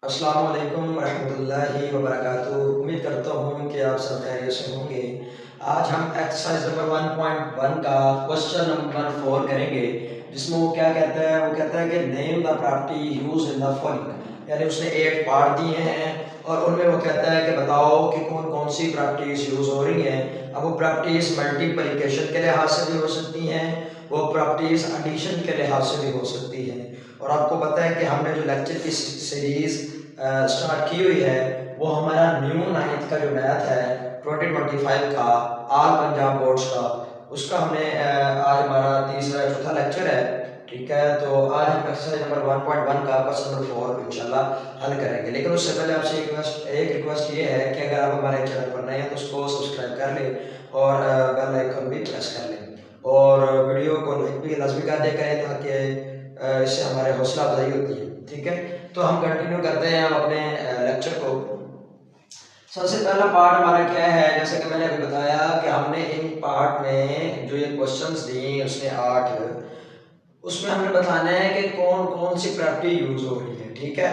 अस्सलाम वालेकुम रहमतुल्लाहि व बरकातुहू। उम्मीद करता हूँ कि आप सब खैरियत से होंगे। आज हम एक्सरसाइज नंबर 1.1 का क्वेश्चन नंबर 4 करेंगे, जिसमें वो क्या कहता है। वो कहता है कि name the property use in the following, यानी उसने 8 पार्ट दिए हैं और उनमें वो कहता है कि बताओ कि कौन कौन सी प्रॉपर्टीज यूज हो रही हैं। अब वो प्रॉपर्टीज मल्टीप्लिकेशन के लिहाज से भी हो सकती हैं, वो प्रॉपर्टीज एडिशन के लिहाज से भी हो सकती हैं। और आपको पता है कि हमने जो लेक्चर की सीरीज स्टार्ट की हुई है वो हमारा न्यू 9th का जो मैथ है 2025 का ऑल पंजाब बोर्ड्स का, उसका हमने आज हमारा तीसरा चौथा लेक्चर है। ठीक है, तो आज हम एक्सरसाइज नंबर 1.1 का क्वेश्चन नंबर 4 इंशाल्लाह हल करेंगे। लेकिन उससे पहले आपसे एक रिक्वेस्ट ये है कि अगर आप हमारे चैनल पर नए हैं तो उसको सब्सक्राइब कर लें और बेल आइकन भी प्रेस कर लें और वीडियो को लाइक भी लाजमी कर दिया करें ताकि इससे हमारे हौसला अफजाई होती है। ठीक है, तो हम कंटिन्यू करते हैं हम अपने लेक्चर को। सबसे पहला पार्ट हमारा क्या है, जैसे कि मैंने अभी बताया कि हमने इन पार्ट में जो ये क्वेश्चंस दिए उसने 8, उसमें हमने बताना है कि कौन कौन सी प्रॉपर्टी यूज हो रही है। ठीक है,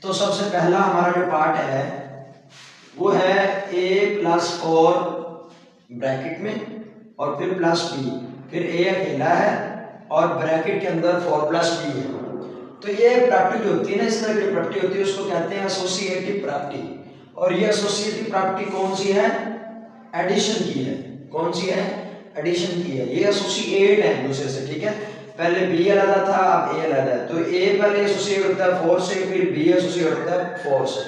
तो सबसे पहला हमारा जो पार्ट है वो है a+4 ब्रैकेट में और फिर +b, फिर a अकेला है और ब्रैकेट के अंदर 4+b है। तो ये प्रॉपर्टी जो होती है ना, इस तरह की प्रॉपर्टी होती है उसको कहते हैं एसोसिएटिव प्रॉपर्टी। और ये एसोसिएटिव प्रॉपर्टी कौन सी है? एडिशन की है। कौन सी है? एडिशन की है। ये एसोसिएट है एक दूसरे से। ठीक है, पहले b अलग था, अब a अलग है। तो a पहले एसोसिएट होता है 4 से, फिर b एसोसिएट होता है 4 से।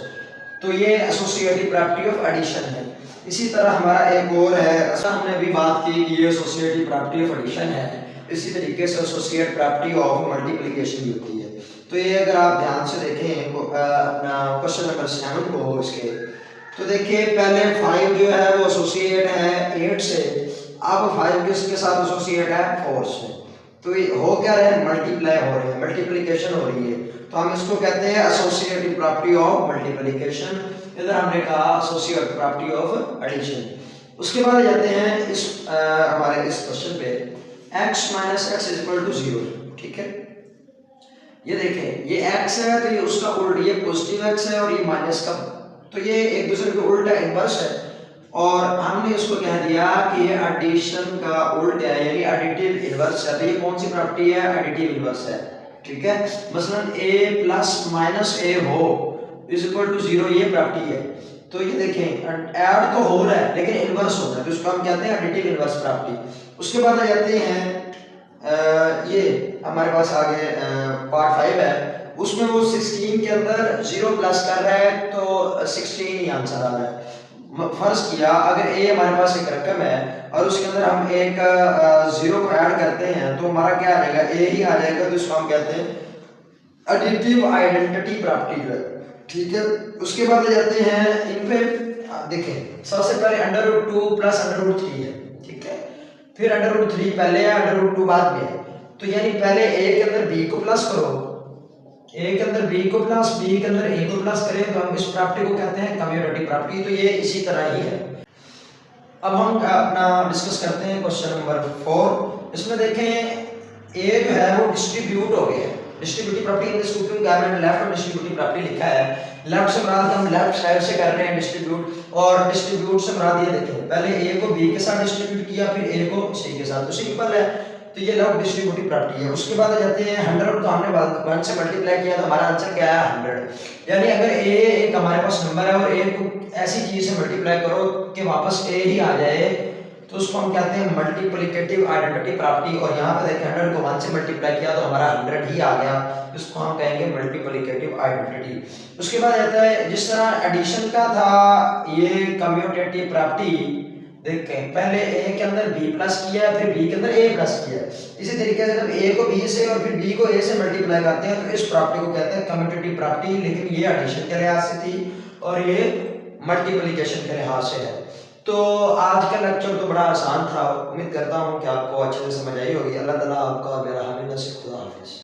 तो ये एसोसिएटिव प्रॉपर्टी ऑफ एडिशन है। इसी तरह हमारा एक और है, ऐसा हमने अभी बात की कि ये एसोसिएटिव प्रॉपर्टी ऑफ एडिशन है। इसी तरीके से एसोसिएट प्रॉपर्टी ऑफ मल्टीप्लिकेशन भी होती है। तो ये अगर आप ध्यान से देखें अपना क्वेश्चन नंबर 7 को इसके, तो देखिए पहले 5 जो है वो एसोसिएट है 8 से, अब 5 किसके साथ एसोसिएट है? 4 से। तो ये हो क्या रहा है? मल्टीप्लाई हो रहे हैं, मल्टीप्लिकेशन हो रही है। तो हम इसको कहते हैं एसोसिएटिव प्रॉपर्टी ऑफ मल्टीप्लिकेशन। इधर हमने कहा एसोसिएटिव प्रॉपर्टी ऑफ एडिशन। उसके बाद जाते हैं इस हमारे इस क्वेश्चन पे x - x = 0। ठीक है, ये देखें ये x है तो ये उसका उल्ट, ये पॉजिटिव x है और ये माइनस का, तो ये एक दूसरे के उल्टा इनवर्स है। और हमने इसको कह दिया कि ये एडिशन का उल्ट है, यानी एडिटिव इनवर्स है। तो ये कौन सी प्रॉपर्टी है? एडिटिव इनवर्स है। ठीक है, मसलन a + -a हो = 0, ये प्रॉपर्टी है। तो ये देखें ऐड तो हो रहा है लेकिन इनवर्स हो रहा है, तो इसको हम कहते हैं एडिटिव इनवर्स प्रॉपर्टी। उसके बाद आ जाते हैं ये हमारे पास आगे पार्ट 5 है, उसमें वो 16 के अंदर 0 प्लस कर रहा है तो 16 ही आंसर आ रहा है। फर्ज किया अगर a हमारे पास एक रकम है और उसके अंदर हम एक 0 को ऐड करते हैं तो हमारा क्या आ जाएगा? a ही आ जाएगा। तो इसको हम कहते हैं एडिटिव आइडेंटिटी प्रॉपर्टी जो है। ठीक है, उसके बाद जाते हैं इन पे। देखें सबसे पहले √2 + √3 है। ठीक है, फिर √3 पहले है, √2 बाद में है। तो यानी पहले a के अंदर b को प्लस करो, a के अंदर b को प्लस, b के अंदर a को प्लस करें तो हम इस प्रॉपर्टी को कहते हैं कम्यूटेटिव प्रॉपर्टी। तो ये इसी तरह ही है। अब हम अपना डिस्कस करते हैं क्वेश्चन नंबर 4। इसमें देखें a जो है वो डिस्ट्रीब्यूट हो गया है। Distributive property in the scooping garment left और डिस्ट्रीब्यूटिव प्रॉपर्टी लिखा है। लेफ्ट से मुराद हम लेफ्ट साइड से कर रहे हैं डिस्ट्रीब्यूट, और डिस्ट्रीब्यूट से मुराद ये देखें पहले a को b के साथ डिस्ट्रीब्यूट किया, फिर a को c के साथ, तो सिंपल है। तो ये लेफ्ट डिस्ट्रीब्यूटिव प्रॉपर्टी है। उसके बाद आ जाते हैं 100 को हमने 1 से मल्टीप्लाई किया तो हमारा आंसर क्या है? 100। यानी अगर a एक हमारे पास नंबर है और a को ऐसी चीज से मल्टीप्लाई करो कि वापस a ही आ जाए तो उसको हम कहते हैं मल्टीप्लिकेटिव आइडेंटिटी प्रॉपर्टी। और यहाँ पे देखिए 100 को 1 से मल्टीप्लाई किया तो हमारा 100 ही आ गया, इसको हम कहेंगे मल्टीप्लिकेटिव आइडेंटिटी। उसके बाद आता है जिस तरह एडिशन का था ये कम्यूटेटिव प्रॉपर्टी, देखें पहले a के अंदर b प्लस किया फिर b के अंदर a प्लस किया। इसी तरीके से जब a को b से और फिर b को a से मल्टीप्लाई करते हैं तो इस प्रॉपर्टी को कहते हैं कम्यूटेटिव प्रॉपर्टी। लेकिन ये एडिशन के लिहाज से थी और ये मल्टीप्लिकेशन के लिहाज से है। तो आज का लेक्चर तो बड़ा आसान था, उम्मीद करता हूँ कि आपको अच्छे से समझ आई होगी। अल्लाह ताला आपका और मेरा हामी नसीब। खुदा हाफिज़।